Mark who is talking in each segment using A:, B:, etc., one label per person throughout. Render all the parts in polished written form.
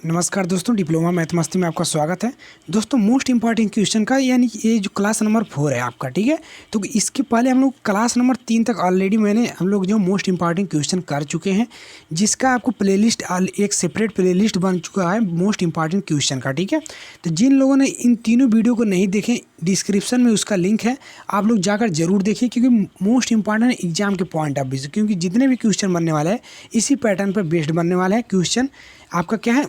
A: नमस्कार दोस्तों, diploma math मस्ती में आपका स्वागत है। दोस्तों, मोस्ट इंपॉर्टेंट क्वेश्चन का यानी ये जो क्लास नंबर 4 है आपका, ठीक है। तो इसके पहले हम लोग क्लास नंबर 3 तक ऑलरेडी हम लोग जो मोस्ट इंपॉर्टेंट क्वेश्चन कर चुके हैं, जिसका आपको प्लेलिस्ट एक सेपरेट प्लेलिस्ट बन चुका है मोस्ट इंपॉर्टेंट क्वेश्चन का, ठीक है। तो जिन लोगों ने इन तीनों वीडियो को नहीं देखे, डिस्क्रिप्शन में उसका लिंक है, आप लोग जाकर जरूर देखिए, क्योंकि मोस्ट इंपॉर्टेंट एग्जाम के पॉइंट ऑफ व्यू से, क्योंकि जितने भी क्वेश्चन बनने वाले हैं इसी पैटर्न पर बेस्ड बनने वाला है क्वेश्चन। आपका क्या है,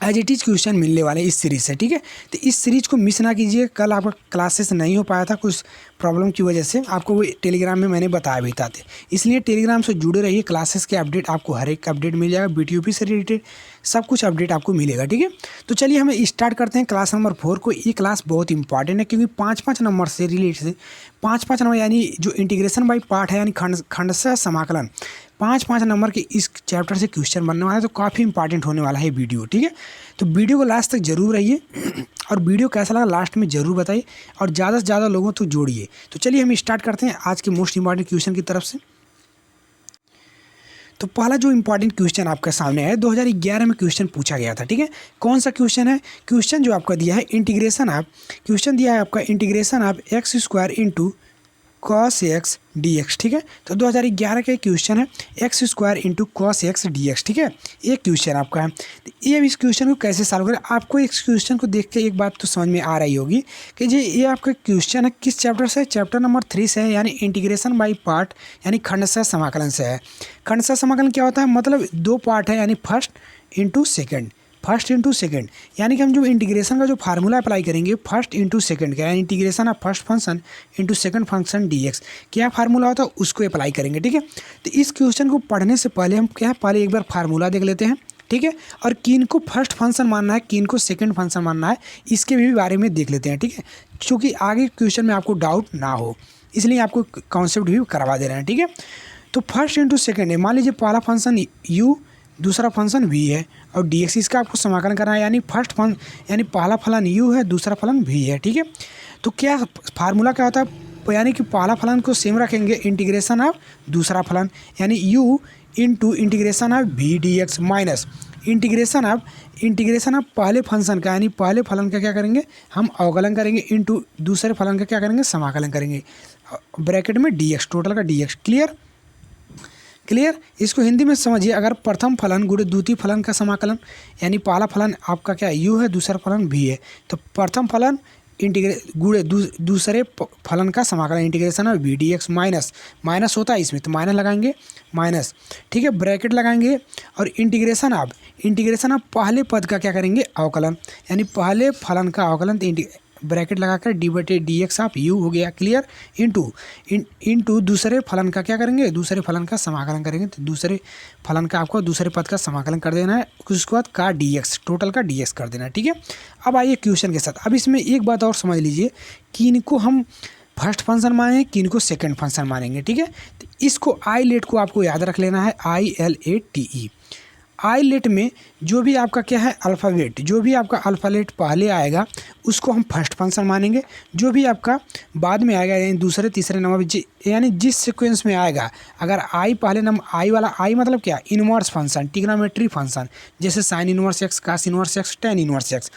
A: एज इट इज़ क्वेश्चन मिलने वाले इस सीरीज़ से, ठीक है। तो इस सीरीज़ को मिस ना कीजिए। कल आपका क्लासेस नहीं हो पाया था कुछ प्रॉब्लम की वजह से, आपको वो टेलीग्राम में मैंने बताया भी था, इसलिए टेलीग्राम से जुड़े रहिए। क्लासेस के अपडेट आपको हर एक अपडेट मिल जाएगा, BTUP से रिलेटेड सब कुछ अपडेट आपको मिलेगा, ठीक है। तो चलिए हम स्टार्ट करते हैं क्लास नंबर 4 को। ये क्लास बहुत इंपॉर्टेंट है, क्योंकि 5-5 नंबर से रिलेटेड 5-5 नंबर यानी जो इंटीग्रेशन बाई पार्ट है, यानी खंडशः समाकलन, 5-5 नंबर के इस चैप्टर से क्वेश्चन बनने वाला है। तो काफ़ी इंपॉर्टेंट होने वाला है वीडियो, ठीक है। तो वीडियो को लास्ट तक जरूर रहिए, और वीडियो कैसा लगा लास्ट में ज़रूर बताइए, और ज़्यादा से ज़्यादा लोगों तक जोड़िए। तो चलिए हम स्टार्ट करते हैं आज के मोस्ट इंपॉर्टेंट क्वेश्चन की तरफ से। तो पहला जो इंपॉर्टेंट क्वेश्चन आपके सामने है, 2011 में क्वेश्चन पूछा गया था, ठीक है। कौन सा क्वेश्चन है? क्वेश्चन जो आपका दिया है इंटीग्रेशन ऑफ, क्वेश्चन दिया है आपका integration of x² into cos x dx, ठीक है। तो 2011 का क्वेश्चन है x² into cos x dx, ठीक है। ये क्वेश्चन आपका है। तो ये इस क्वेश्चन को कैसे सॉल्व करें, आपको इस क्वेश्चन को देख के एक बात तो समझ में आ रही होगी कि जी ये आपका क्वेश्चन है किस चैप्टर से, चैप्टर नंबर 3 से है, यानी इंटीग्रेशन बाई पार्ट, यानी खंडशः समाकलन से है। खंडशः समाकलन क्या होता है, मतलब 2 पार्ट है, यानी फर्स्ट इंटू सेकेंड, यानी कि हम जो इंटीग्रेशन का जो फार्मूला अप्लाई करेंगे फर्स्ट इंटू सेकेंड का, यानी integration of first function into second function dx, क्या फार्मूला होता है उसको अप्लाई करेंगे, ठीक है। तो इस क्वेश्चन को पढ़ने से पहले हम क्या है, पहले एक बार फार्मूला देख लेते हैं, ठीक है। और किन को फर्स्ट फंक्शन मानना है, किन को सेकंड फंक्शन मानना है, इसके भी बारे में देख लेते हैं, ठीक है। क्योंकि आगे क्वेश्चन में आपको डाउट ना हो, इसलिए आपको कॉन्सेप्ट भी करवा दे रहे हैं, ठीक है। तो फर्स्ट इंटू सेकेंड है, मान लीजिए पहला फंक्शन u, दूसरा फंक्शन v है, और dx इसका आपको समाकलन करना है, यानी यानी पहला फलन u है, दूसरा फलन v है, ठीक है। तो क्या फार्मूला क्या होता है, यानी कि पहला फलन को सेम रखेंगे, इंटीग्रेशन ऑफ दूसरा फलन, यानी u into integration of v dx minus integration of पहले फंक्शन का, यानी पहले फलन का क्या करेंगे हम अवकलन करेंगे, इंटू दूसरे फलन का क्या करेंगे समाकलन करेंगे, ब्रैकेट में dx, टोटल का dx। क्लियर। इसको हिंदी में समझिए, अगर प्रथम फलन गुणे द्वितीय फलन का समाकलन, यानी पहला फलन आपका क्या u है, दूसरा फलन v है, तो प्रथम फलन गुणे दूसरे फलन का समाकलन, integration of v dx minus होता है इसमें, तो माइनस लगाएंगे माइनस, ठीक है, ब्रैकेट लगाएंगे, और इंटीग्रेशन ऑफ पहले पद का क्या करेंगे अवकलन, यानी पहले फलन का अवकलन, ब्रैकेट लगाकर d/dx ऑफ u हो गया, क्लियर। इंटू दूसरे फलन का क्या करेंगे, दूसरे फलन का समाकलन करेंगे, तो दूसरे फलन का आपको दूसरे पद का समाकलन कर देना है, उसके बाद का dx, टोटल का dx कर देना है, ठीक है। अब आइए क्वेश्चन के साथ। अब इसमें एक बात और समझ लीजिए कि इनको हम फर्स्ट फंक्शन मानेंगे, किन को सेकंड फंक्शन मानेंगे, ठीक है। तो इसको आईलेट को आपको याद रख लेना है, ILATE। आईलेट में जो भी आपका क्या है अल्फ़ाबेट, जो भी आपका अल्फ़ाबेट पहले आएगा उसको हम फर्स्ट फंक्शन मानेंगे, जो भी आपका बाद में आएगा, यानी दूसरे तीसरे नंबर, यानी जिस सीक्वेंस में आएगा, अगर आई पहले नंबर, आई वाला, आई मतलब क्या, इनवर्स फंक्शन, ट्रिग्नोमेट्री फंक्शन, जैसे sine inverse x, cos inverse x, tan inverse x.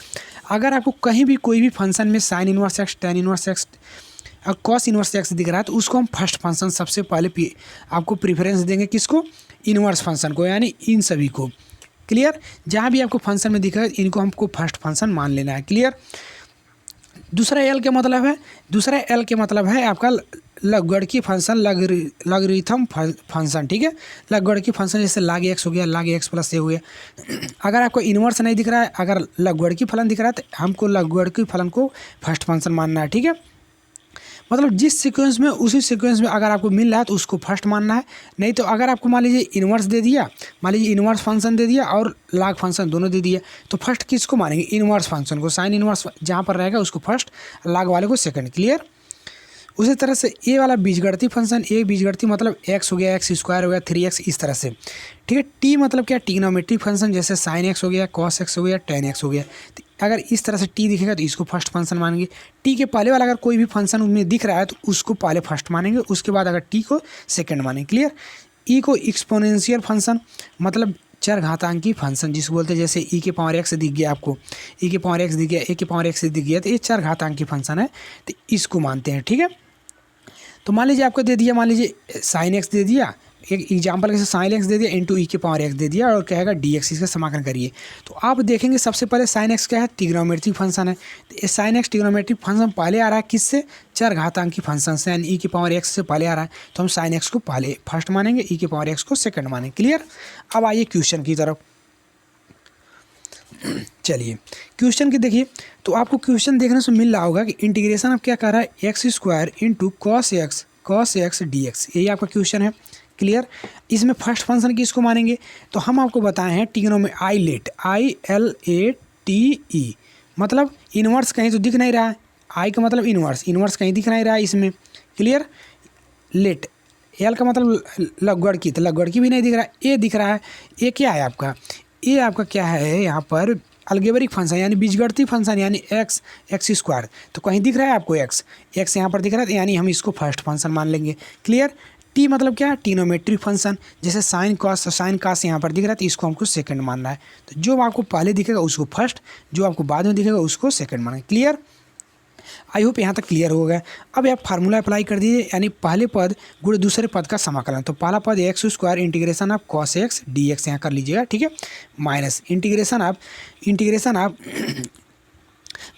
A: अगर आपको कहीं भी कोई भी फंक्शन में sine inverse x, tan inverse x और कॉस इनवर्स एक्स दिख रहा है, तो उसको हम फर्स्ट फंक्शन सबसे पहले आपको प्रीफरेंस देंगे, किसको, इनवर्स फंक्शन को, यानी इन सभी को, क्लियर। जहाँ भी आपको फंक्शन में दिखा है इनको हमको फर्स्ट फंक्शन मान लेना है, क्लियर। दूसरा एल के मतलब है आपका लघुगणकीय फंक्शन, लॉगरिथम फंक्शन, ठीक है। लघुगणकीय फंक्शन जैसे log x हो गया, log x प्लस a हो गया। अगर आपको इनवर्स नहीं दिख रहा है, अगर लघुगणकीय फलन दिख रहा है, तो हमको लघुगणकीय फलन को फर्स्ट फंक्शन मानना है, ठीक है। मतलब जिस सीक्वेंस में, उसी सीक्वेंस में अगर आपको मिल रहा है तो उसको फर्स्ट मानना है। नहीं तो अगर आपको मान लीजिए इन्वर्स दे दिया, मान लीजिए इन्वर्स फंक्शन दे दिया और लॉग फंक्शन दोनों दे दिया, तो फर्स्ट किसको मानेंगे, इन्वर्स फंक्शन को, साइन इन्वर्स जहाँ पर रहेगा उसको फर्स्ट, लॉग वाले को सेकंड, क्लियर। उसी तरह से ए वाला बीजगणितीय फंक्शन, ए बीजगणितीय मतलब x हो गया, x² हो गया, 3x, इस तरह से, ठीक है। टी मतलब क्या, ट्रिग्नोमेट्रिक फंक्शन, जैसे साइन x हो गया, कॉस x हो गया, टेन x हो गया। अगर इस तरह से टी दिखेगा तो इसको फर्स्ट फंक्शन मानेंगे। टी के पहले वाला अगर कोई भी फंक्शन उनमें दिख रहा है तो उसको पहले फर्स्ट मानेंगे, उसके बाद अगर टी को सेकंड मानेंगे, क्लियर। ई को एक्सपोनेंशियल फंक्शन, मतलब चरघातांकी फंक्शन जिसको बोलते हैं, जैसे e के पावर x दिख गया आपको, e के पावर x दिख गया, a के पावर x दिख गया, तो ये चरघातांकी फंक्शन है, तो इसको मानते हैं। ठीक है, तो मान लीजिए आपको दे दिया, मान लीजिए साइन एक्स दे दिया, एक एग्जाम्पल के साइन एक्स दे दिया इंटू ई के पावर एक्स दे दिया और कहेगा डी एक्स, इसका समाकलन करिए। तो आप देखेंगे सबसे पहले साइन एक्स क्या है, ट्रिग्नोमेट्रिक फंक्शन है। तो ये साइन एक्स ट्रिग्नोमेट्रिक फंक्शन पहले आ रहा है किससे, चरघातांकी फंक्शन से, यानी ई के पावर एक्स से पहले आ रहा है, तो हम साइन एक्स को पहले फर्स्ट मानेंगे, ई के पावर एक्स को सेकंड मानेंगे। क्लियर। अब आइए क्वेश्चन की तरफ। चलिए क्वेश्चन की देखिए, तो आपको क्वेश्चन देखने से मिल रहा होगा कि इंटीग्रेशन आप क्या कर रहा है, x square into cos x D x, यही आपका क्वेश्चन है। क्लियर। इसमें फर्स्ट फंक्शन की इसको मानेंगे, तो हम आपको बताए हैं ट्रिग्नोमेट्री ILATE, मतलब इनवर्स कहीं तो दिख नहीं रहा है, आई का मतलब इनवर्स कहीं दिख नहीं रहा है इसमें। क्लियर। लेट, एल का मतलब लघुगणकी, तो लघुगणकी भी नहीं दिख रहा है, ए दिख रहा है। ए क्या है आपका, ए आपका क्या है यहाँ पर अलजेब्रिक फंक्शन यानी बीजगणितीय फंक्शन, यानी एक्स स्क्वायर, तो कहीं दिख रहा है आपको एक्स यहाँ पर दिख रहा है, यानी हम इसको फर्स्ट फंक्शन मान लेंगे। क्लियर। टी मतलब क्या है, ट्रिग्नोमेट्रिक फंक्शन, जैसे साइन कास यहाँ पर दिख रहा है, तो इसको हमको सेकंड मानना है। तो जो आपको पहले दिखेगा उसको फर्स्ट, जो आपको बाद में दिखेगा उसको सेकंड मानेंगे। क्लियर। आई होप यहाँ तक क्लियर हो गया। अब आप फार्मूला अप्लाई कर दीजिए, यानी पहले पद गुणे दूसरे पद का समाकलन। तो पहला पद एक्स स्क्वायर इंटीग्रेशन आप कॉस एक्स डी एक्स यहाँ कर लीजिएगा। ठीक है, माइनस इंटीग्रेशन आप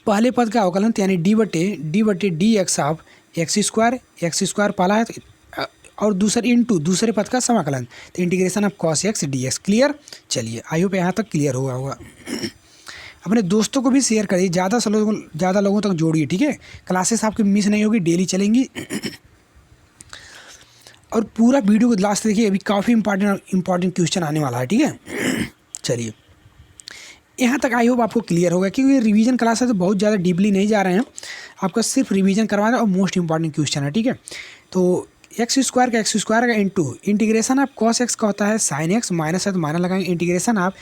A: पहले पद का अवकलन, यानी डी बटे डी एक्स आप एक्स स्क्वायर पहला है, और दूसरे पद का समाकलन, तो integration of cos x D x. Clear. चलिए आई होप यहाँ तक क्लियर हुआ होगा। अपने दोस्तों को भी शेयर करिए, ज़्यादा लोगों तक जोड़िए। ठीक है, क्लासेस आपकी मिस नहीं होगी, डेली चलेंगी। और पूरा वीडियो को लास्ट देखिए, अभी काफ़ी इंपॉर्टेंट क्वेश्चन आने वाला है। ठीक है, चलिए यहाँ तक आई होप आपको क्लियर होगा, क्योंकि रिवीजन क्लास है तो बहुत ज़्यादा डीपली नहीं जा रहे हैं, आपका सिर्फ रिवीजन करवा रहे हैं, और मोस्ट इंपॉर्टेंट क्वेश्चन है। ठीक है, तो एक्स स्क्वायर का इंटू इंटीग्रेशन आप कॉस एक्स का होता है साइन एक्स, माइनस है तो माइनस लगाएंगे, इंटीग्रेशन आप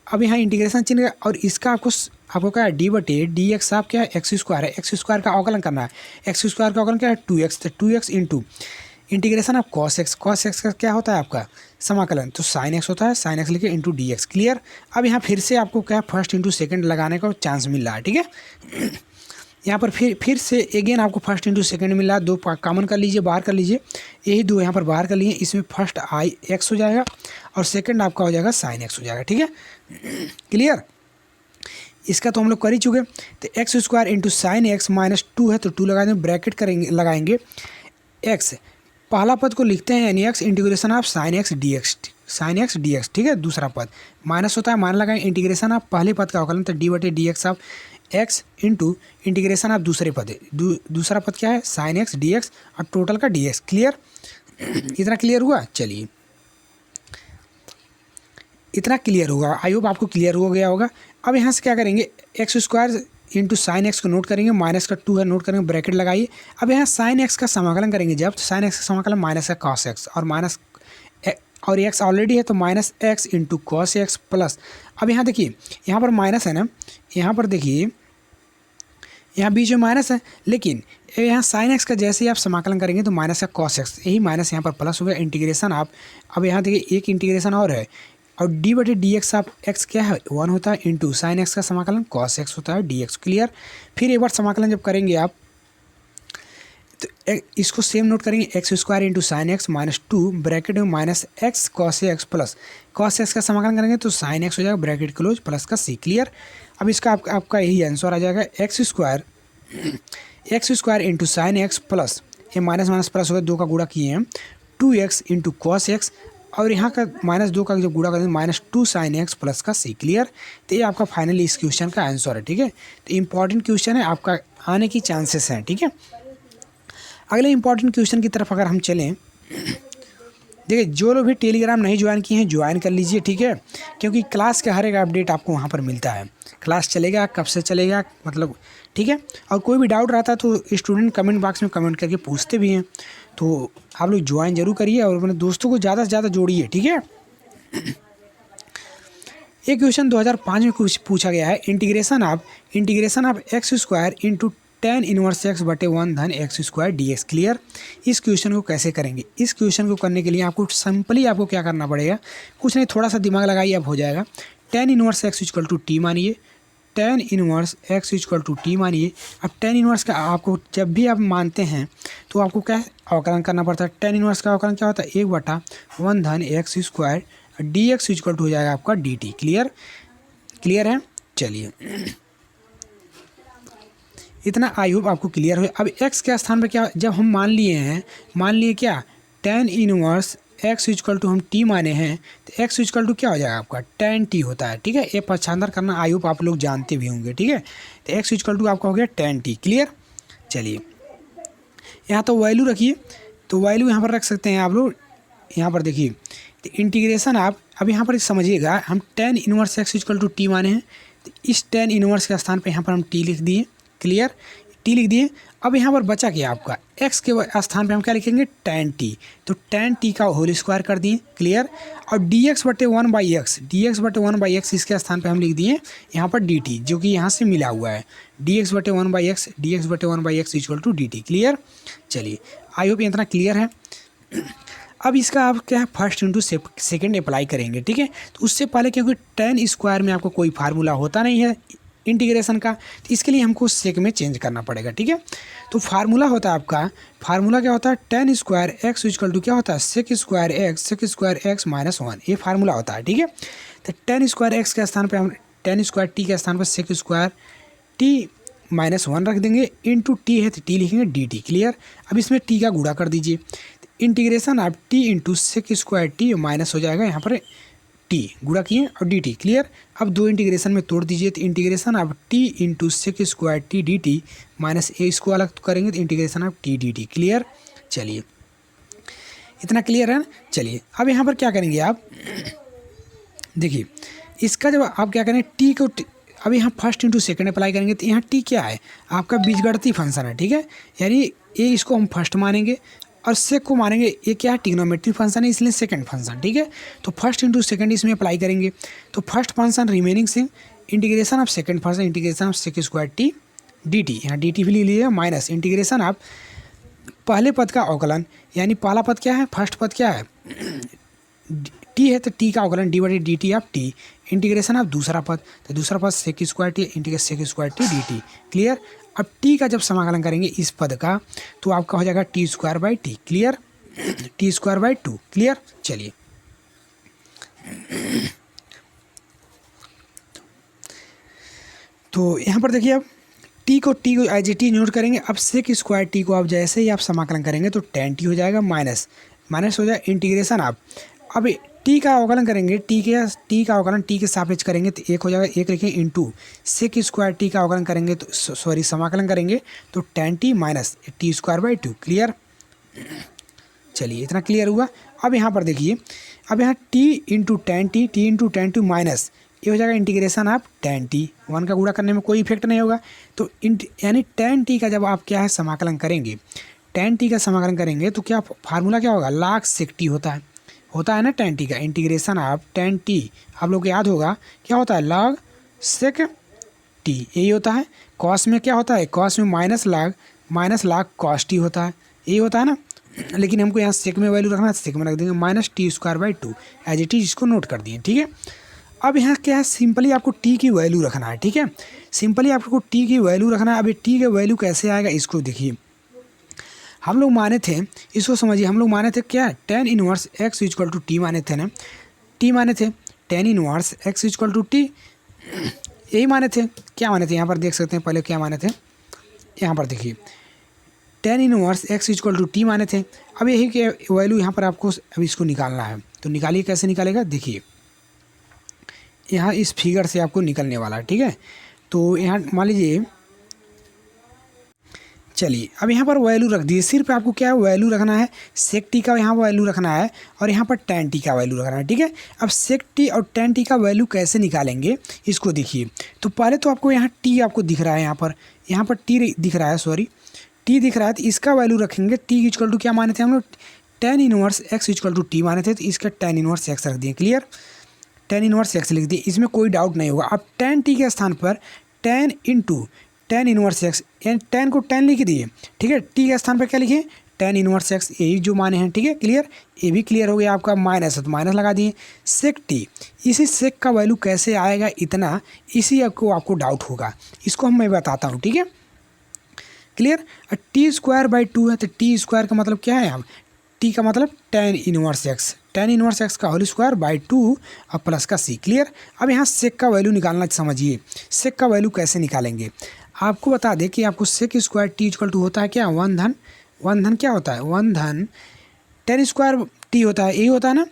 A: अब यहाँ इंटीग्रेशन चिन्ह, और इसका आपको क्या है, डी बटे डी एक्स आप क्या है, एक्स स्क्वायर है, एक्स स्क्वायर का अवकलन करना है, एक्स स्क्वायर का अवकलन क्या है 2x, तो 2x इंटू इंटीग्रेशन आप कॉस एक्स का क्या होता है आपका समाकलन, तो साइन एक्स होता है, साइन एक्स लिखे इंटू डी एक्स। क्लियर। अब यहाँ फिर से आपको क्या फर्स्ट इंटू सेकेंड लगाने का चांस मिल रहा है। ठीक है, यहाँ पर फिर से अगेन आपको फर्स्ट इंटू सेकेंड मिल रहा है, दो कॉमन कर लीजिए, बाहर कर लीजिए, यही दो यहाँ पर बाहर कर लिए, इसमें फर्स्ट आई एक्स हो जाएगा और सेकंड आपका हो जाएगा साइन एक्स हो जाएगा। ठीक है, क्लियर। इसका तो हम लोग कर ही चुके। तो x square into sine x minus 2 है, तो 2 लगा देंगे, ब्रैकेट लगाएंगे एक्स, पहला पद को लिखते हैं यानी x integration of sine x D x. ठीक है, दूसरा पद माइनस होता है, मान लगाएंगे इंटीग्रेशन ऑफ पहले पद का अवकलन, तो डी बटे D x of x into integration of दूसरे पद है, दूसरा पद क्या है साइन एक्स डी एक्स और टोटल का डी एक्स। क्लियर। इतना क्लियर हुआ। चलिए इतना क्लियर होगा, आई होप आपको क्लियर हो गया होगा। अब यहाँ से क्या करेंगे, x square into sine x को नोट करेंगे, माइनस का 2 है नोट करेंगे, ब्रैकेट लगाइए। अब यहाँ साइन एक्स का समाकलन करेंगे जब, तो साइन एक्स का समाकलन माइनस का कॉस एक्स और एक्स ऑलरेडी है, तो minus x into cos x plus, अब यहाँ देखिए यहाँ पर माइनस है ना, यहाँ पर देखिए यहाँ बीच में माइनस है, लेकिन यहाँ साइन एक्स का जैसे ही आप समाकलन करेंगे तो माइनस का कॉस एक्स, यही माइनस यहाँ पर प्लस हो गया, इंटीग्रेशन आप अब यहाँ देखिए एक इंटीग्रेशन और है, और डी बटे डी एक्स आप एक्स क्या है 1 होता है, इंटू साइन एक्स का समाकलन कॉस एक्स होता है डी एक्स। क्लियर। फिर एक बार समाकलन जब करेंगे आप, तो इसको सेम नोट करेंगे, x square into sine x minus 2 bracket में minus x cos x plus cos x का समाकलन करेंगे तो साइन एक्स हो जाएगा, ब्रैकेट क्लोज प्लस का सी। क्लियर। अब इसका आपका यही आंसर आ जाएगा, x square into sine x plus, ये माइनस माइनस प्लस हो गया, 2 का गुणा किए हैं, 2x इंटू कॉस एक्स, और यहाँ का माइनस 2 का जब गुणा करेंगे माइनस 2 साइन एक्स प्लस का सी। क्लियर। तो ये आपका फाइनली इस क्वेश्चन का आंसर है। ठीक है, तो इंपॉर्टेंट क्वेश्चन है, आपका आने की चांसेस हैं। ठीक है, अगले इंपॉर्टेंट क्वेश्चन की तरफ अगर हम चलें, देखिए जो लोग भी टेलीग्राम नहीं ज्वाइन किए हैं ज्वाइन कर लीजिए। ठीक है, क्योंकि क्लास का हर एक अपडेट आपको वहाँ पर मिलता है, क्लास चलेगा कब से चलेगा मतलब। ठीक है, और कोई भी डाउट रहता है तो स्टूडेंट कमेंट बॉक्स में कमेंट करके पूछते भी हैं, तो आप लोग ज्वाइन जरूर करिए और अपने दोस्तों को ज़्यादा से ज़्यादा जोड़िए। ठीक है, एक क्वेश्चन 2005 में कुछ पूछा गया है, integration of x square into tan inverse x बटे 1 धन x square d x. Clear. इस क्वेश्चन को कैसे करेंगे? इस क्वेश्चन को करने के लिए आपको सिंपली आपको क्या करना पड़ेगा, कुछ नहीं, थोड़ा सा दिमाग लगाइए, अब हो जाएगा। Tan inverse x equal to t मानिए, tan inverse x equal to t मानिए। अब टेन इनवर्स का आपको जब भी आप मानते हैं तो आपको क्या अवकलन करना पड़ता है? टेन इनवर्स का अवकलन क्या होता है? 1/1 धन x square d x equal to हो जाएगा आपका डी टी। क्लियर, क्लियर है। चलिए, इतना आई होप आपको क्लियर हो। अब x के स्थान पर क्या, जब हम मान लिए क्या, tan inverse x equal to हम t माने हैं, तो x इक्वल टू क्या हो जाएगा आपका tan t होता है। ठीक है, ये पक्षांतर करना आई होप आप लोग जानते भी होंगे। ठीक है, तो x इक्वल टू आपका हो गया tan t। क्लियर। चलिए, यहाँ तो वैल्यू रखिए, तो वैल्यू यहाँ पर रख सकते हैं आप लोग। यहाँ पर देखिए, तो इंटीग्रेशन आप अब यहाँ पर समझिएगा, हम tan inverse x equal to t माने हैं, तो इस टेन इनवर्स के स्थान पर यहाँ पर हम t लिख दिए। क्लियर, टी लिख दिए। अब यहाँ पर बचा क्या आपका, x के स्थान पे हम क्या लिखेंगे, tan t, तो tan t का होल स्क्वायर कर दिए। क्लियर। और dx बटे 1/x, dx बटे 1/x इसके स्थान पे हम लिख दिए यहाँ पर dt, जो कि यहाँ से मिला हुआ है, dx बटे 1/x, dx बटे 1/x equal to dt। Clear. चलिए, आई होप इतना क्लियर है। अब इसका आप क्या है, फर्स्ट इंटू सेकेंड अप्लाई करेंगे। ठीक है, तो उससे पहले क्योंकि tan स्क्वायर में आपको कोई फार्मूला होता नहीं है इंटीग्रेशन का, तो इसके लिए हमको सेक में चेंज करना पड़ेगा। ठीक है, तो फार्मूला होता है आपका, फार्मूला क्या होता है, tan square x equal to क्या होता है, सेक स्क्वायर एक्स माइनस 1, ये फार्मूला होता है। ठीक है, तो टेन स्क्वायर एक्स के स्थान पे हम टेन स्क्वायर टी के स्थान पर सेक स्क्वायर टी माइनस 1 रख देंगे, इंटू टी है तो टी लिखेंगे डी टी। क्लियर। अब इसमें टी का गुणा कर दीजिए, इंटीग्रेशन आप t into sec square t minus हो जाएगा यहाँ पर टी, गुणा किए और डी टी। क्लियर। अब दो इंटीग्रेशन में तोड़ दीजिए, तो इंटीग्रेशन आप t into sec square t d t minus a, इसको अलग करेंगे तो इंटीग्रेशन आप टी डी टी। क्लियर। चलिए, इतना क्लियर है ना। चलिए, अब यहाँ पर क्या करेंगे आप, देखिए इसका जब आप क्या करें, टी को अब यहाँ फर्स्ट इंटू सेकेंड अप्लाई करेंगे, तो यहाँ टी क्या है आपका बीजगणितीय फंक्शन है। ठीक है, यानी ए इसको हम फर्स्ट मानेंगे और सेक को मानेंगे, ये क्या है, ट्रिग्नोमेट्रिक फंक्शन है, इसलिए सेकंड फंक्शन। ठीक है, तो फर्स्ट इंटू सेकंड इसमें अप्लाई करेंगे, तो फर्स्ट फंक्शन रिमेनिंग से integration of second function integration of sec square t d t, यहाँ डी टी भी ले लीजिए, माइनस इंटीग्रेशन ऑफ पहले पद का अवकलन, यानी पहला पद क्या है, फर्स्ट पद क्या है, टी है, तो टी का अवकलन डी बटे d t of t, integration of दूसरा पद, तो दूसरा पद sec square t integration sec square t d t. Clear. अब टी का जब समाकलन करेंगे इस पद का, तो आपका हो जाएगा T square by T. Clear, T square by 2। Clear. चलिए, तो यहाँ पर देखिए, अब टी को एज ए टी नोट करेंगे। अब सेक स्क्वायर टी को आप जैसे ही आप समाकलन करेंगे तो tan टी हो जाएगा, माइनस माइनस हो जाएगा इंटीग्रेशन आप, अब टी का अवकलन करेंगे, टी का अवकलन टी के सापेक्ष करेंगे तो एक हो जाएगा, एक लिखें इंटू सेक स्क्वायर टी का अवकलन करेंगे तो सॉरी समाकलन करेंगे तो tan T minus t square by 2। Clear. चलिए, इतना क्लियर हुआ। अब यहाँ पर देखिए, अब यहाँ T into tan T minus ये हो जाएगा इंटीग्रेशन आप tan टी, 1 का गुणा करने में कोई इफेक्ट नहीं होगा, तो यानी tan टी का जब आप क्या है समाकलन करेंगे, tan टी का समाकलन करेंगे तो क्या फार्मूला क्या होगा, log sec t होता है ना tan टी का, इंटीग्रेशन आप tan टी आप लोग को याद होगा क्या होता है, log sec t, यही होता है। cos में क्या होता है, cos में माइनस log cos t होता है, यही होता है ना, लेकिन हमको यहाँ सेक में वैल्यू रखना है, सेक में रख देंगे minus t square by 2 as it is, इसको नोट कर दिए। ठीक है, अब यहाँ क्या है, सिंपली आपको टी की वैल्यू रखना है। ठीक है, सिंपली आपको टी की वैल्यू रखना है। अभी टी की वैल्यू कैसे आएगा इसको देखिए, हम लोग माने थे, इसको समझिए, हम लोग माने थे क्या, tan inverse x equal to t माने थे ना, टी माने थे tan inverse x equal to t, यही माने थे। क्या माने थे यहाँ पर देख सकते हैं, पहले क्या माने थे, यहाँ पर देखिए tan inverse x equal to t माने थे। अब यही के वैल्यू यहाँ पर आपको अब इसको निकालना है, तो निकालिए, कैसे निकालेगा देखिए, यहाँ इस फिगर से आपको निकलने वाला है। ठीक है, तो यहाँ मान लीजिए, चलिए अब यहाँ पर वैल्यू रख दिए, सिर्फ आपको क्या वैल्यू रखना है, सेक टी का यहाँ वैल्यू रखना है और यहाँ पर tan टी का वैल्यू रखना है। ठीक है, अब सेक टी और tan टी का वैल्यू कैसे निकालेंगे इसको देखिए, तो पहले तो आपको यहाँ टी आपको दिख रहा है, यहाँ पर टी दिख रहा है, सॉरी टी दिख रहा है, तो इसका वैल्यू रखेंगे, टी इक्वल टू क्या माने थे हम लोग, tan inverse x equal to t माने थे, तो इसका tan इनवर्स एक्स रख दिए। क्लियर, tan इनवर्स एक्स लिख दिए, इसमें कोई डाउट नहीं होगा। अब tan टी के स्थान पर tan टेन इनवर्स एक्स, यानी टेन को टेन लिख दिए, ठीक है। टी के स्थान पर क्या लिखिए, टेन इनवर्स एक्स, यही जो माने हैं, ठीक है। क्लियर, ये भी क्लियर हो गया आपका। माइनस है तो माइनस लगा दिए। सेक टी, इसी सेक का वैल्यू कैसे आएगा इतना, इसी आपको डाउट होगा, इसको मैं बताता हूँ, ठीक है। Clear, T square by two है, तो टी स्क्वायर का मतलब क्या है, हम टी का मतलब ten inverse x, tan inverse x का होल स्क्वायर बाई टू और प्लस का सी। क्लियर, अब यहाँ सेक का वैल्यू निकालना समझिए। सेक का वैल्यू कैसे निकालेंगे, आपको बता दें कि आपको sec square t equal to होता है क्या, वन धन क्या होता है, वन धन टेन स्क्वायर टी होता है, यही होता है ना,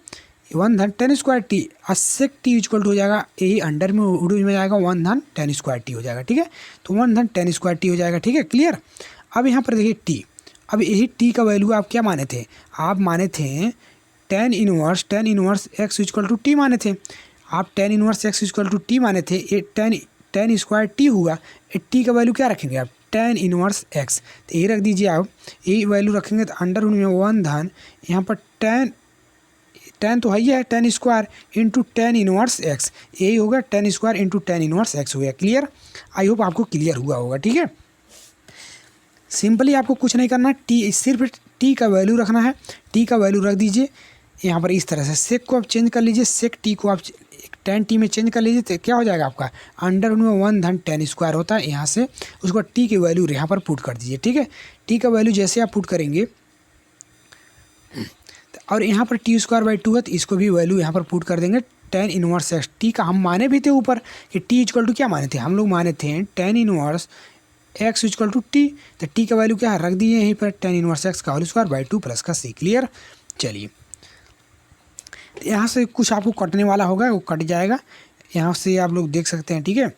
A: वन धन टेन स्क्वायर टी, और सेक टी इक्वल टू हो जाएगा, यही अंडर में उर्दू में जाएगा, वन धन टेन स्क्वायर टी हो जाएगा, ठीक है। तो वन धन टेन स्क्वायर टी हो जाएगा, ठीक है। क्लियर, अब यहाँ पर देखिए टी, अब यही टी का वैल्यू आप क्या माने थे, आप माने थे tan inverse x equal to t माने थे, आप tan inverse x equal to t माने थे, ये टेन स्क्वायर टी हुआ, टी का वैल्यू क्या रखेंगे आप, टेन इनवर्स एक्स, तो यही रख दीजिए आप, यही वैल्यू रखेंगे, तो अंडर रूट में वन धन यहाँ पर टेन तो है ही है, tan square into tan inverse x, यही होगा, ten square into tan inverse x हो गया। क्लियर, आई होप आपको क्लियर हुआ होगा, ठीक है। सिंपली आपको कुछ नहीं करना, टी सिर्फ टी का वैल्यू रखना है, टी का वैल्यू रख दीजिए यहाँ पर इस तरह से, सेक को आप चेंज कर लीजिए, सेक टी को आप टेन टी में चेंज कर लीजिए, तो क्या हो जाएगा आपका, अंडर में वन धन टेन स्क्वायर होता है, यहाँ से उसको टी की वैल्यू यहाँ पर पुट कर दीजिए, ठीक है। टी का वैल्यू जैसे आप पुट करेंगे, और यहाँ पर टी स्क्वायर बाई टू है, तो इसको भी वैल्यू यहाँ पर पुट कर देंगे, टेन इनवर्स एक्स, टी का हम माने भी थे ऊपर कि टी इक्वल टू क्या माने थे, हम लोग माने थे tan inverse x equal to t, तो टी का वैल्यू क्या है, रख दिए यहीं पर, टेन इनवर्स एक्स का whole square by two plus का सी। क्लियर, चलिए यहाँ से कुछ आपको कटने वाला होगा, वो कट जाएगा, यहाँ से आप लोग देख सकते हैं, ठीक है।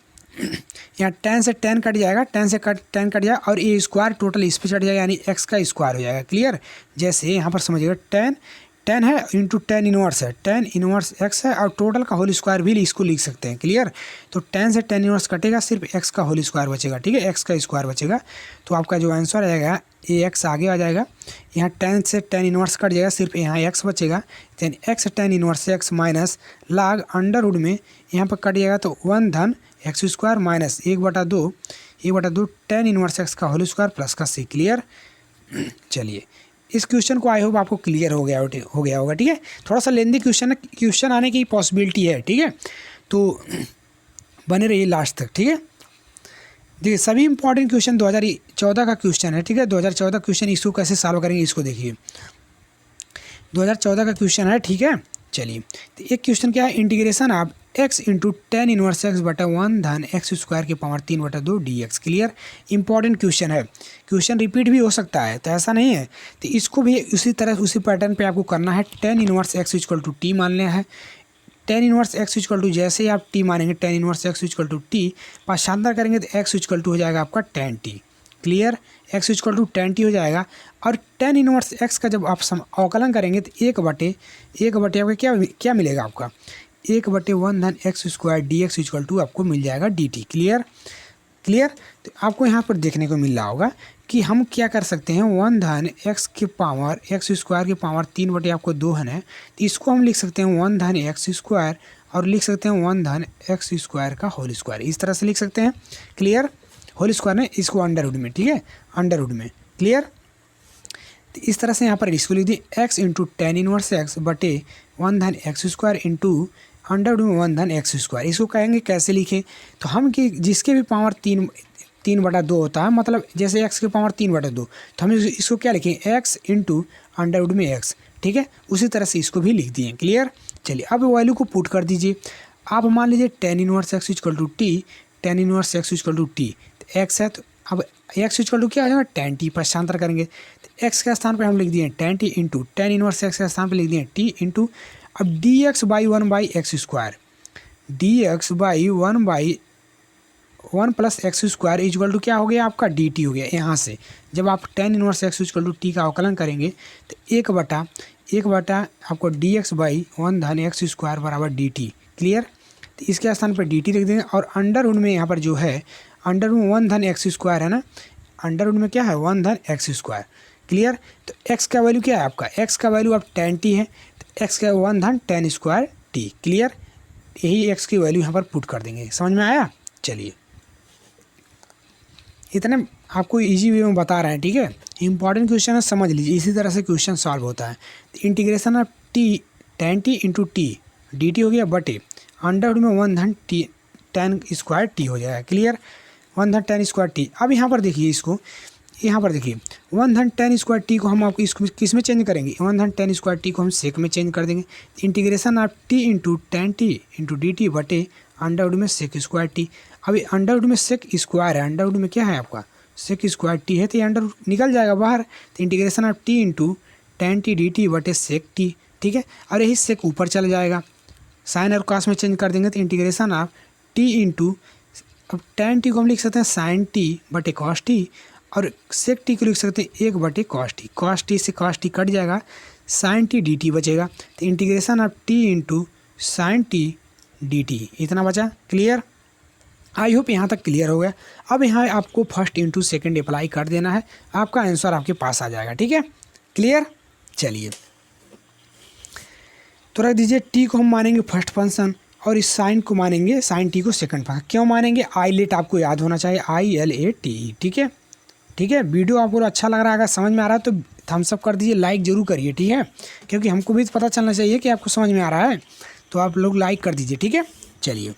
A: यहाँ टेन से टेन कट जाएगा, टेन से टेन कट जाएगा, और ये स्क्वायर टोटल इस पर चढ़ जाएगा, यानी एक्स का स्क्वायर हो जाएगा। क्लियर, जैसे यहाँ पर समझिएगा, टेन है इंटू टेन इनवर्स है, टेन इनवर्स एक्स है, और टोटल का होल स्क्वायर भी इसको लिख सकते हैं। क्लियर, तो टेन से टेन इनवर्स कटेगा, सिर्फ एक्स का होल स्क्वायर बचेगा, ठीक है, एक्स का स्क्वायर बचेगा, तो आपका जो आंसर आएगा ये एक्स आगे आ जाएगा। यहाँ टेन से टेन इनवर्स कट जाएगा, सिर्फ यहाँ एक्स बचेगा, ten x tan inverse x minus लाग अंडर रूट में यहाँ पर कट जाएगा, तो वन धन एक्स स्क्वायर माइनस एक बटा दो टेन इनवर्स एक्स का होल स्क्वायर प्लस का सी। क्लियर, चलिए इस क्वेश्चन को आई होप आपको क्लियर हो गया होगा, ठीक है। थोड़ा सा लेंदी क्वेश्चन आने की पॉसिबिलिटी है, ठीक है, तो बने रहिए लास्ट तक, ठीक है। देखिए सभी इंपॉर्टेंट क्वेश्चन 2014 का क्वेश्चन है, ठीक है, 2014 क्वेश्चन, इसको कैसे सॉल्व करेंगे इसको देखिए, 2014 का क्वेश्चन है, ठीक है। चलिए तो एक क्वेश्चन क्या है, इंटीग्रेशन आप x into tan inverse x बटा वन धन एक्स स्क्वायर की पावर 3 बटा 2 D x. Clear, important question है, क्वेश्चन रिपीट भी हो सकता है, तो ऐसा नहीं है, तो इसको भी उसी तरह उसी पैटर्न पे आपको करना है। Tan inverse x equal to t मान लेना है, tan inverse x equal to जैसे ही आप टी मानेंगे, tan inverse x equal to t, पाशांतर करेंगे तो एक्स इक्वल टू हो जाएगा आपका tan t. Clear, x equal to tan t हो जाएगा, और टेन इनवर्स एक्स का जब आप अवकलन करेंगे तो एक बटे आपका क्या मिलेगा, आपका एक बटे वन धन x square d x equal to आपको मिल जाएगा डी टी। क्लियर, तो आपको यहाँ पर देखने को मिल रहा होगा कि हम क्या कर सकते हैं, वन धन एक्स के पावर एक्स स्क्वायर की पावर 3 बटे आपको 2 है, तो इसको हम लिख सकते हैं वन धन एक्स स्क्वायर, और लिख सकते हैं वन धन एक्स स्क्वायर का होल स्क्वायर, इस तरह से लिख सकते हैं। क्लियर, होल स्क्वायर में इसको अंडर रूट में, ठीक है, अंडर रूट में। क्लियर, तो इस तरह से यहाँ पर इसको लिख दिए x into tan inverse x बटे वन धन x square into under root में वन धन एक्स स्क्वायर। इसको कहेंगे कैसे लिखें, तो हम कि जिसके भी पावर 3 बटा 2 होता है, मतलब जैसे एक्स की पावर 3 बटा 2, तो हम इसको क्या लिखें, एक्स इंटू अंडर रूट में एक्स, ठीक है, उसी तरह से इसको भी लिख दिए। क्लियर, चलिए अब वैल्यू को पुट कर दीजिए, आप मान लीजिए tan inverse x equal to t, tan inverse x equal to t, तो एक्स है, तो अब एक्स इक्वल टू क्या हो जाएगा, टेन टी, पश्चांतर करेंगे तो एक्स के स्थान पर हम लिख दिए tan t into tan inverse x के स्थान पर लिख दिए टी इंटू, अब d x by one by x square, d x by one plus x square equal to क्या हो गया आपका डी टी हो गया। यहाँ से जब आप tan inverse x equal to t का अवकलन करेंगे तो एक बटा आपको डी एक्स बाई वन धन एक्स स्क्वायर बराबर डी टी। क्लियर, तो इसके स्थान पर डी टी लिख देंगे, और अंडर रूट में यहाँ पर जो है अंडर रूट में वन धन एक्स स्क्वायर है ना, अंडर रूट में क्या है वन धन एक्स स्क्वायर। क्लियर, तो एक्स का वैल्यू क्या है आपका, एक्स का वैल्यू अब टेन टी है, तो एक्स का वन धन टेन स्क्वायर टी। क्लियर, यही एक्स की वैल्यू यहाँ पर पुट कर देंगे। समझ में आया, चलिए इतने आपको इजी वे में बता रहे हैं, ठीक है। इंपॉर्टेंट क्वेश्चन है, समझ लीजिए, इसी तरह से क्वेश्चन सॉल्व होता है। Integration of T tan t into T d T हो गया बटे अंडर में 1/10 tan स्क्वायर टी हो जाएगा। Clear, 1/10 tan square T. अब यहाँ पर देखिए, इसको यहाँ पर देखिए 1/10 tan स्क्वायर टी को हम आपको इसको किस में चेंज करेंगे, 1/10 tan स्क्वायर टी को हम सेक में चेंज कर देंगे। Integration of T into tan t into D T बटे अंडर में सेक स्क्वायर टी। अभी अंडर में सेक स्क्वायर है, अंडर में क्या है आपका सेक स्क्वायर टी है, तो ये अंडर निकल जाएगा बाहर। तो integration of T into tan t D T बटे सेक टी, ठीक है। और यही सेक ऊपर चला जाएगा, साइन और कॉस में चेंज कर देंगे, तो इंटीग्रेशन ऑफ टी इंटू, अब tan टी को हम लिख सकते हैं साइन टी बटे कॉस टी, और सेक टी को लिख सकते हैं 1 बटे कॉस टी। कॉस टी से कॉस टी कट जाएगा, साइन टी डी टी बचेगा। तो integration of T into sine t d T, इतना बचा। क्लियर, आई होप यहाँ तक क्लियर हो गया। अब यहाँ आपको फर्स्ट इंटू सेकेंड अप्लाई कर देना है, आपका आंसर आपके पास आ जाएगा, ठीक है। क्लियर, चलिए तो रख दीजिए, टी को हम मानेंगे फर्स्ट फंक्शन और इस साइन को मानेंगे, साइन टी को सेकंड फंक्शन। क्यों मानेंगे, आई लेट आपको याद होना चाहिए, ILATE, ठीक है। ठीक है, वीडियो आपको अच्छा लग रहा है, अगर समझ में आ रहा है तो थम्स अप कर दीजिए, लाइक ज़रूर करिए, ठीक है, क्योंकि हमको भी पता चलना चाहिए कि आपको समझ में आ रहा है, तो आप लोग लाइक कर दीजिए, ठीक है। चलिए,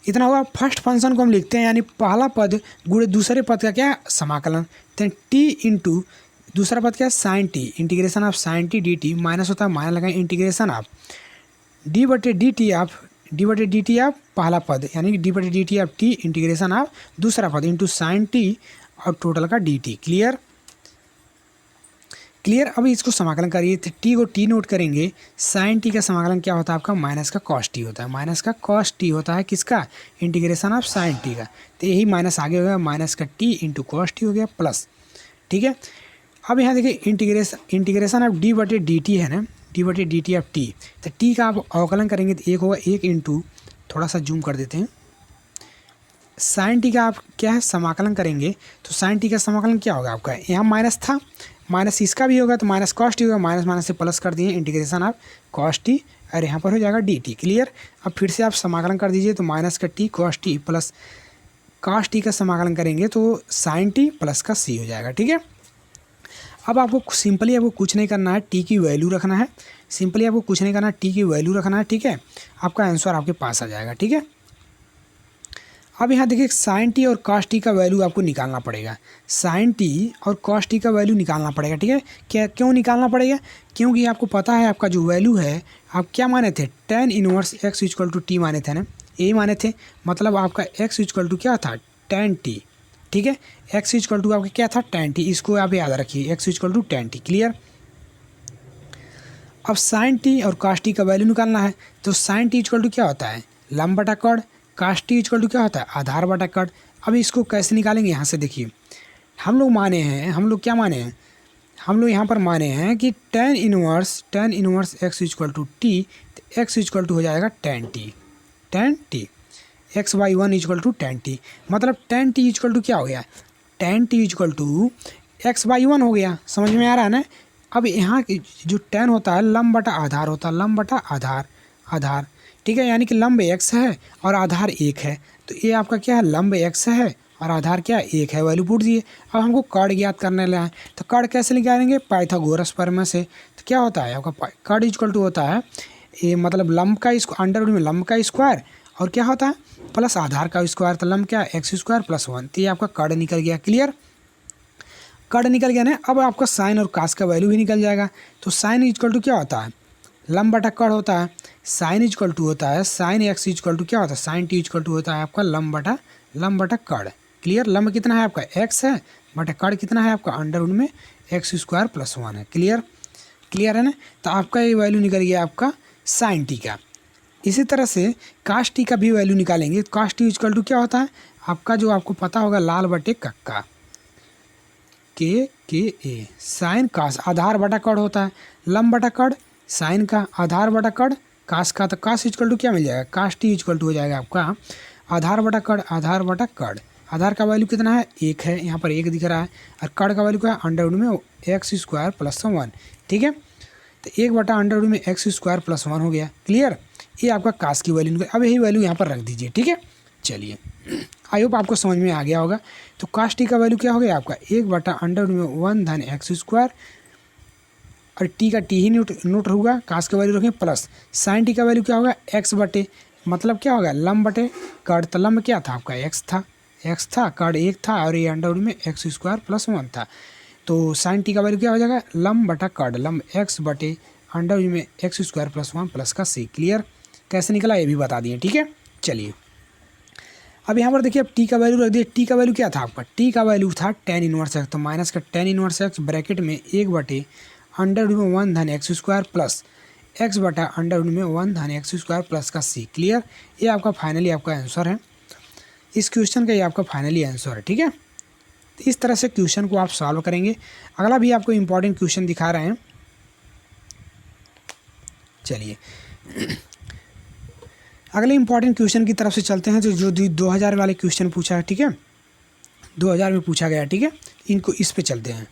A: इतना हुआ। फर्स्ट फंक्शन को हम लिखते हैं, यानी पहला पद गुणे दूसरे पद का क्या समाकलन, तो टी इंटू दूसरा पद क्या है sine t, integration of sine t d t, minus होता है माइनस लगाएं, इंटीग्रेशन ऑफ डी बटे डी टी ऑफ पहला पद, यानी डी बटे d t of t, integration of दूसरा पद इंटू साइन टी और टोटल का डी टी। Clear, clear. अभी इसको समाकलन करिए, तो टी को टी नोट करेंगे, साइन टी का समाकलन क्या होता है आपका माइनस का कॉस टी होता है, माइनस का कॉस टी होता है किसका, इंटीग्रेशन ऑफ साइन टी का। तो यही माइनस आगे हो गया, माइनस का टी इंटू कॉस टी हो गया प्लस, ठीक है। अब यहाँ देखिए इंटीग्रेशन ऑफ डी बटे डी टी है ना, डी बटे डी टी ऑफ टी, तो टी का आप अवकलन करेंगे तो एक होगा 1 इंटू, थोड़ा सा जूम कर देते हैं, साइन टी का आप क्या है समाकलन करेंगे, तो साइन टी का समाकलन क्या होगा आपका, यहाँ माइनस था, माइनस इसका भी होगा तो माइनस कॉस टी होगा, माइनस माइनस से प्लस कर दिए, इंटीग्रेशन ऑफ कॉस टी और यहाँ पर हो जाएगा डी टी। क्लियर, अब फिर से आप समाकलन कर दीजिए, तो माइनस का T cos T plus cos t का समाकलन करेंगे तो साइन टी प्लस का सी हो जाएगा, ठीक है। अब आपको सिंपली आपको कुछ नहीं करना है, टी की वैल्यू रखना है, सिंपली आपको कुछ नहीं करना है, टी की वैल्यू रखना है, ठीक है। आपका आंसर आपके पास आ जाएगा, ठीक है। अब यहाँ देखिए साइन टी और कॉस टी का वैल्यू आपको निकालना पड़ेगा, साइन टी और कॉस टी का वैल्यू निकालना पड़ेगा, ठीक है। क्या क्यों निकालना पड़ेगा, क्योंकि आपको पता है आपका जो वैल्यू है, आप क्या माने थे, tan inverse x equal to t माने थे ना, यही माने थे, मतलब आपका x इक्वल टू क्या था tan t, ठीक है। x इक्वल टू आपका क्या था tan t, इसको आप याद रखिए, x equal to tan t। Clear, अब साइन टी और कॉस टी का वैल्यू निकालना है, तो साइन टी इक्वल टू क्या होता है लंब बटा कड़, कॉस टी इक्वल टू क्या होता है आधार बटा कड़। अब इसको कैसे निकालेंगे, यहाँ से देखिए, हम लोग माने हैं, हम लोग क्या माने हैं, हम लोग यहाँ पर माने हैं कि tan inverse x equal to t, तो x इक्वल टू हो जाएगा tan t, x/1 equal to tan t, मतलब tan t इक्वल टू क्या हो गया, tan t equal to x/1 हो गया, समझ में आ रहा है ना। अब यहाँ जो tan होता है लंब बटा आधार होता है, लंब बटा आधार, ठीक है, यानी कि लंब x है और आधार 1 है, तो ये आपका क्या है लंब x है और आधार क्या 1 है, वैल्यू पुट दिए। अब हमको कड़ ज्ञात करने लगा है, तो कड़ कैसे निकालेंगे, पाइथागोरस प्रमेय से। तो क्या होता है आपका कड़ इक्वल टू होता है ये, मतलब लंब का अंडर में लंब का स्क्वायर और क्या होता है प्लस आधार का स्क्वायर, तो लंब क्या x² + 1, तो ये आपका कड़ निकल गया। क्लियर, कड़ निकल गया ना। अब आपका साइन और कास का वैल्यू भी निकल जाएगा, तो साइन इक्वल टू क्या होता है लंब बटा कड़ होता है, साइन इक्वल टू होता है साइन x इक्वल टू क्या होता है साइन t इक्वल टू होता है आपका लंब बटा कड़। क्लियर, लंब कितना है आपका x है, बटा कड़ कितना है आपका अंडर में x² + 1 है। क्लियर है ना, तो आपका ये वैल्यू निकल गया आपका साइन टी का। इसी तरह से कास टी का भी वैल्यू निकालेंगे, कास टी इक्वल टू क्या होता है आपका, जो आपको पता होगा लाल बटे कक्का, के साइन कास आधार बटा कड़ होता है, लंब बटा कड़ साइन का, आधार बटा कड़ कास का, तो कास इक्वल टू क्या मिल जाएगा कास टी इक्वल टू हो जाएगा आपका आधार बटा कड़। आधार का वैल्यू कितना है 1 है, यहाँ पर 1 दिख रहा है, और कड़ का वैल्यू क्या है अंडर में x² + 1, ठीक है। तो 1 बटा अंडर में x² + 1 हो गया। क्लियर, ये आपका कास की वैल्यू, अब यही वैल्यू यहाँ पर रख दीजिए, ठीक है। चलिए आई होप आपको समझ में आ गया होगा। तो काश टी का वैल्यू क्या हो गया आपका 1/√में 1 धन एक्स स्क्वायर, और टी का टी ही नोट होगा, काश का वैल्यू रखें प्लस साइन टी का वैल्यू क्या होगा एक्स बटे, मतलब क्या होगा लंब बटे कर्ण। तो लंब क्या था आपका एक्स था, कर्ण 1 था, और ये अंडर में एक्स स्क्वायर प्लस 1 था। तो साइन टी का वैल्यू क्या हो जाएगा लंब बटा कर्ण, लंब एक्स बटे अंडर में एक्स स्क्वायर प्लस 1 प्लस का सी। क्लियर? कैसे निकला ये भी बता दिए, ठीक है। चलिए अब यहाँ पर देखिए, अब टी का वैल्यू रख दिए। टी का वैल्यू क्या था आपका, टी का वैल्यू था tan इनवर्स एक्स, तो माइनस का tan इनवर्स एक्स ब्रैकेट में 1/√में 1 धन एक्स स्क्वायर प्लस एक्स बटा अंडर में 1 धन एक्स स्क्वायर प्लस का सी। क्लियर? ये आपका फाइनली आपका आंसर है, इस क्वेश्चन का ये आपका फाइनली आंसर है, ठीक है। तो इस तरह से क्वेश्चन को आप सॉल्व करेंगे। अगला भी आपको इंपॉर्टेंट क्वेश्चन दिखा रहे हैं। चलिए अगले इंपॉर्टेंट क्वेश्चन की तरफ से चलते हैं, जो 2000 वाले क्वेश्चन पूछा है, ठीक है, 2000 में पूछा गया, ठीक है। इनको इस पे चलते हैं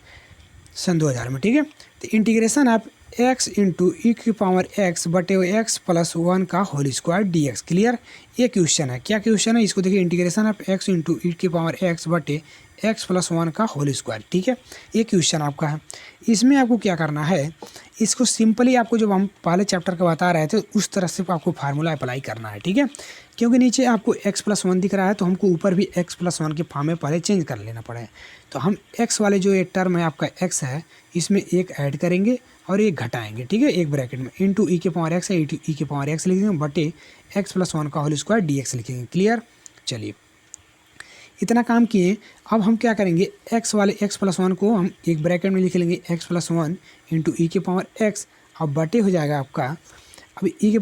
A: सन 2000 में, ठीक है। तो इंटीग्रेशन आप x इंटू ई की पावर x बटे x प्लस 1 का होल स्क्वायर dx। क्लियर? ये क्वेश्चन है, क्या क्वेश्चन है इसको देखिए, इंटीग्रेशन आप x इंटू ई की पावर x बटे x प्लस 1 का होल स्क्वायर, ठीक है। ये क्वेश्चन आपका है। इसमें आपको क्या करना है, इसको सिंपली आपको जो हम पहले चैप्टर का बता रहे थे उस तरह से आपको फार्मूला अप्लाई करना है, ठीक है। क्योंकि नीचे आपको x प्लस 1 दिख रहा है, तो हमको ऊपर भी x प्लस 1 के फॉर्म में पहले चेंज कर लेना पड़े। तो हम x वाले जो एक टर्म है आपका x है, इसमें एक ऐड करेंगे और एक घटाएंगे, ठीक है, एक ब्रैकेट में इंटू ई के पावर एक्स है, ई के पावर एक्स लिखेंगे बटे x प्लस 1 का होल स्क्वायर dx लिखेंगे। क्लियर? चलिए इतना काम किए। अब हम क्या करेंगे, x वाले x प्लस 1 को हम एक ब्रैकेट में लिख लेंगे x प्लस 1 इंटू ई के पावर x, अब बटे हो जाएगा आपका, अब ई के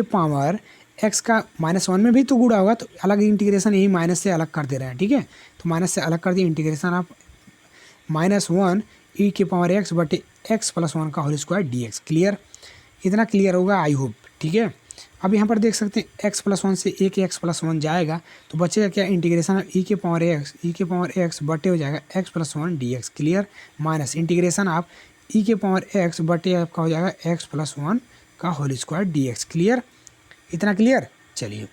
A: पावर x का -1 में भी तो गुणा होगा, तो अलग इंटीग्रेशन यही माइनस से अलग कर दे रहे हैं, ठीक है। तो माइनस से अलग कर दिए, इंटीग्रेशन आप -1 ई के पावर x बटे x प्लस 1 का होल स्क्वायर dx। क्लियर? इतना क्लियर होगा आई होप, ठीक है। अब यहाँ पर देख सकते हैं x प्लस 1 से एक x प्लस 1 जाएगा, तो बचेगा क्या, इंटीग्रेशन ई के पावर x बटे हो जाएगा x plus 1 dx। Clear? Minus integration आप ई के पावर x बटे आपका हो जाएगा x प्लस 1 का होल स्क्वायर dx। क्लियर? इतना क्लियर? चलिए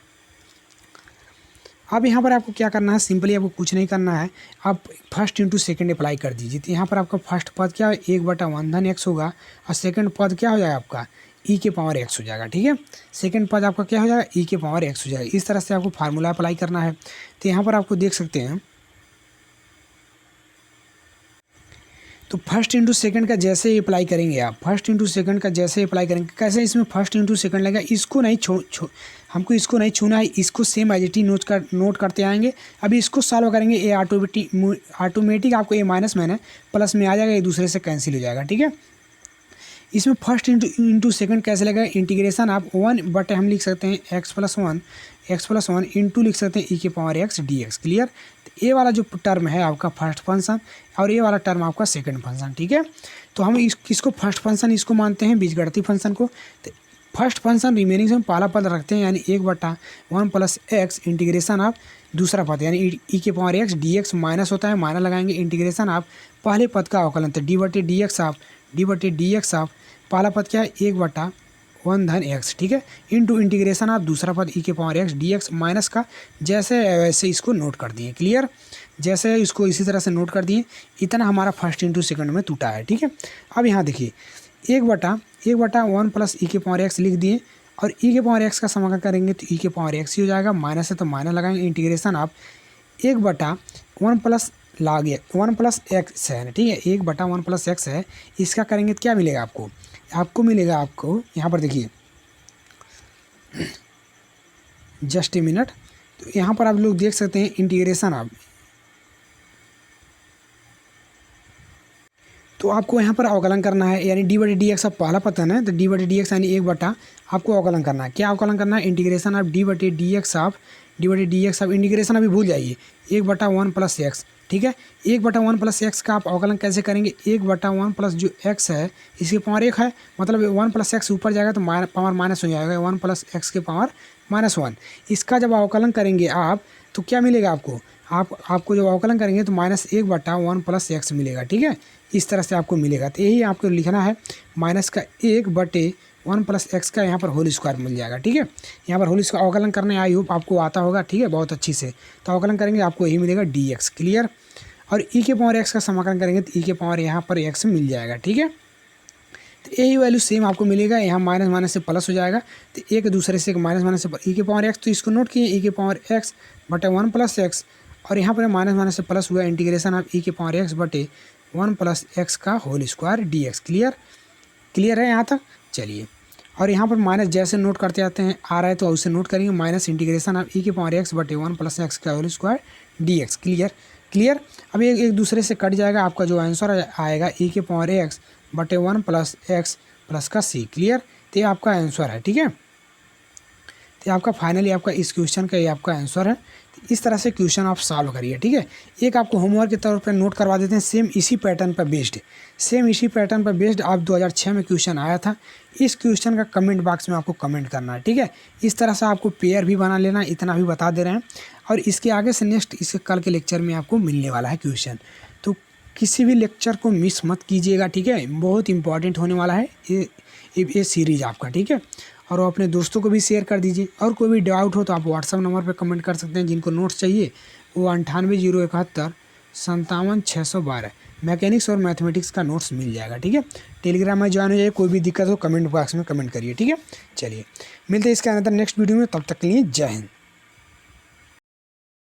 A: अब यहाँ पर आपको क्या करना है, सिंपली आपको कुछ नहीं करना है, आप फर्स्ट इंटू सेकेंड अप्लाई कर दीजिए। तो यहाँ पर आपका फर्स्ट पद क्या है 1/1 धन x होगा, और सेकंड पद क्या हो जाएगा आपका ई के पावर x हो जाएगा, ठीक है। सेकंड पद आपका क्या हो जाएगा ई के पावर x हो जाएगा। इस तरह से आपको फार्मूला अप्लाई करना है। तो यहाँ पर आपको देख सकते हैं, तो फर्स्ट इंटू सेकंड का जैसे ही अप्लाई करेंगे आप, फर्स्ट इंटू सेकंड का जैसे ही अप्लाई करेंगे, कैसे इसमें फर्स्ट इंटू सेकंड लगेगा, इसको नहीं हमको इसको नहीं छूना है, इसको same as it is note करते आएंगे। अभी इसको सॉल्व करेंगे, ये ऑटोमेटिक आपको ये माइनस मैंने प्लस में आ जाएगा, एक दूसरे से कैंसिल हो जाएगा, ठीक है। इसमें फर्स्ट इंटू सेकंड कैसे लगेगा, इंटीग्रेशन आप 1 बटे हम लिख सकते हैं x प्लस 1 इंटू लिख सकते हैं ई के पावर x dx। क्लियर? तो ये वाला जो टर्म है आपका फर्स्ट फंक्शन, और ये वाला टर्म आपका सेकंड फंक्शन, ठीक है। तो हम इसको फर्स्ट फंक्शन इसको मानते हैं, बीजगणितीय फंक्शन को। तो फर्स्ट फंक्शन रिमेनिंग से हम पहला पद रखते हैं, यानी 1/1 प्लस एक्स इंटीग्रेशन आप दूसरा पद, यानी ई के पावर x dx माइनस होता है, माइनस लगाएंगे, इंटीग्रेशन आप पहले पद का अवकलन, तो डी बटे डी एक्स आप पहला पद क्या है 1/1 धन x, ठीक है, इंटू इंटीग्रेशन आप दूसरा पद ई के पावर x dx माइनस का, जैसे वैसे इसको नोट कर दिए। क्लियर? जैसे इसको इसी तरह से नोट कर दिए। इतना हमारा फर्स्ट इंटू सेकंड में टूटा है, ठीक है। अब यहाँ देखिए 1/1 प्लस ई के पावर x लिख दिए, और ई के पावर x का समाकलन करेंगे तो ई के पावर x ही हो जाएगा, माइनस है तो माइनस लगाएंगे, इंटीग्रेशन आप 1/1 प्लस लागे 1 प्लस एक्स है, ठीक है, 1/1 प्लस एक्स है, इसका करेंगे तो क्या मिलेगा आपको मिलेगा आपको यहाँ पर देखिए, जस्ट ए मिनट। तो यहाँ पर आप लोग देख सकते हैं इंटीग्रेशन आप, तो आपको यहाँ पर अवकलन करना है, यानी डी बटे डी एक्स आप पहला पता है, तो डी बटे डी एक्स यानी 1 आपको अवकलन करना है। क्या अवकलन करना है, इंटीग्रेशन आप डी बटे डी एक्स आप इंटीग्रेशन अभी भूल जाइए, 1/1 प्लस एक्स, ठीक है। 1/1 प्लस एक्स का आप अवकलन कैसे करेंगे, 1/1 प्लस जो एक्स है इसके पावर 1 है, मतलब 1 प्लस एक्स ऊपर जाएगा तो पावर माइनस हो जाएगा, 1 प्लस एक्स के पावर -1। इसका जब अवकलन करेंगे आप तो क्या मिलेगा आपको जब अवकलन करेंगे तो -1/1 प्लस एक्स मिलेगा, ठीक है। इस तरह से आपको मिलेगा। तो यही आपको लिखना है, -1/1 1 + x का यहाँ पर होल स्क्वायर मिल जाएगा। ठीक है, यहाँ पर होल स्क्वायर अवकलन करने आई होप आपको आता होगा। ठीक है, बहुत अच्छी से। तो अवकलन करेंगे आपको यही मिलेगा dx। क्लियर। और e के पावर x का समाकलन करेंगे तो e के पावर यहाँ पर x मिल जाएगा। ठीक है, तो यही वैल्यू सेम आपको मिलेगा। यहाँ माइनस माइनस से प्लस हो जाएगा, तो एक दूसरे से माइनस माइनस से ई के पावर x, तो इसको नोट किए e के पावर x बटे 1 + x, और यहाँ पर माइनस माइनस से प्लस हुआ, इंटीग्रेशन ऑफ e के पावर x बटे 1 + x का whole square dx। Clear. Clear है यहाँ तक? चलिए, और यहाँ पर माइनस जैसे नोट करते आते हैं आ रहा है तो उसे नोट करेंगे, माइनस इंटीग्रेशन ऑफ e के पावर x बटे 1 + x का whole square dx। Clear. Clear. अब एक दूसरे से कट जाएगा, आपका जो आंसर आएगा e के पावर x बटे 1 + x प्लस का c। क्लियर। तो ये आपका आंसर है। ठीक है, तो आपका फाइनली आपका इस क्वेश्चन का ये आपका आंसर है। तो इस तरह से क्वेश्चन आप सॉल्व करिए। ठीक है, एक आपको होमवर्क के तौर पर नोट करवा देते हैं, सेम इसी पैटर्न पर बेस्ड आप 2006 में क्वेश्चन आया था। इस क्वेश्चन का कमेंट बॉक्स में आपको कमेंट करना है। ठीक है, इस तरह से आपको पेयर भी बना लेना, इतना भी बता दे रहे हैं। और इसके आगे से नेक्स्ट इसके कल के लेक्चर में आपको मिलने वाला है क्वेश्चन, तो किसी भी लेक्चर को मिस मत कीजिएगा। ठीक है, बहुत इंपॉर्टेंट होने वाला है ये सीरीज आपका। ठीक है, और वो अपने दोस्तों को भी शेयर कर दीजिए। और कोई भी डाउट हो तो आप व्हाट्सअप नंबर पर कमेंट कर सकते हैं। जिनको नोट्स चाहिए वो 9801 57 612 मैकेनिक्स और मैथमेटिक्स का नोट्स मिल जाएगा। ठीक है, टेलीग्राम में ज्वाइन हो जाइए। कोई भी दिक्कत हो कमेंट बॉक्स में कमेंट करिए। ठीक है, चलिए मिलते हैं इसके अंदर नेक्स्ट वीडियो में, तब तक के लिए जय हिंद।